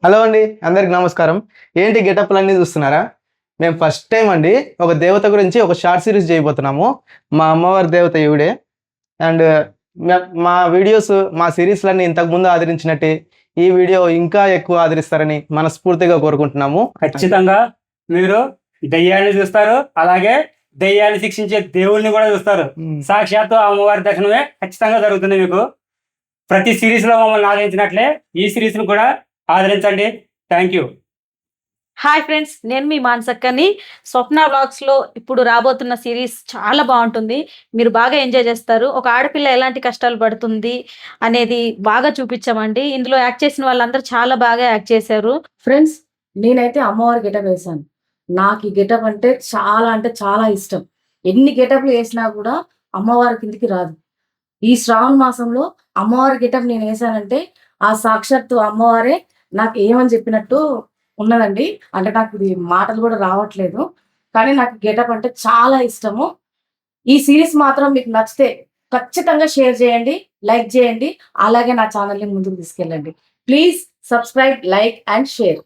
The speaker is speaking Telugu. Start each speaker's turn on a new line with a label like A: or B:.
A: హలో అండి, అందరికి నమస్కారం. ఏంటి గెటప్లన్నీ చూస్తున్నారా? మేము ఫస్ట్ టైం అండి ఒక దేవత గురించి ఒక షార్ట్ సిరీస్ చేయబోతున్నాము. మా అమ్మవారి దేవత ఈవిడే. అండ్ మా వీడియోస్, మా సిరీస్లన్నీ ఇంతకుముందు ఆదరించినట్టే ఈ వీడియో ఇంకా ఎక్కువ ఆదరిస్తారని మనస్ఫూర్తిగా కోరుకుంటున్నాము.
B: ఖచ్చితంగా మీరు దెయ్యాన్ని చూస్తారు, అలాగే దెయ్యాన్ని శిక్షించే దేవుడిని కూడా చూస్తారు. సాక్షాత్తు అమ్మవారి దర్శనమే ఖచ్చితంగా జరుగుతుంది మీకు. ప్రతి సిరీస్ లో మమ్మల్ని ఆదరించినట్లే ఈ సిరీస్ ను కూడా ఆదరించండి. Thank you.
C: హాయ్ ఫ్రెండ్స్, నేను మీ మానసక్కని. స్వప్న వ్లాగ్స్లో ఇప్పుడు రాబోతున్న సిరీస్ చాలా బాగుంటుంది. మీరు బాగా ఎంజాయ్ చేస్తారు. ఒక ఆడపిల్ల ఎలాంటి కష్టాలు పడుతుంది అనేది బాగా చూపించామండి. ఇందులో యాక్ట్ చేసిన వాళ్ళందరూ చాలా బాగా యాక్ట్ చేశారు.
D: ఫ్రెండ్స్, నేనైతే అమ్మవారి గెటప్ వేశాను. నాకు ఈ గెటప్ అంటే చాలా ఇష్టం. ఎన్ని గెటప్లు వేసినా కూడా అమ్మవారి కిందికి రాదు. ఈ శ్రావణ మాసంలో అమ్మవారి గెటప్ నేను వేసానంటే ఆ సాక్షాత్తు అమ్మవారే నాకు ఏమని చెప్పినట్టు ఉన్నదండి. అంటే నాకు ఇది మాటలు కూడా రావట్లేదు, కానీ నాకు గెటప్ అంటే చాలా ఇష్టము. ఈ సిరీస్ మాత్రం మీకు నచ్చితే ఖచ్చితంగా షేర్ చేయండి, లైక్ చేయండి, అలాగే నా ఛానల్ని ముందుకు తీసుకెళ్ళండి. Please subscribe, like and share.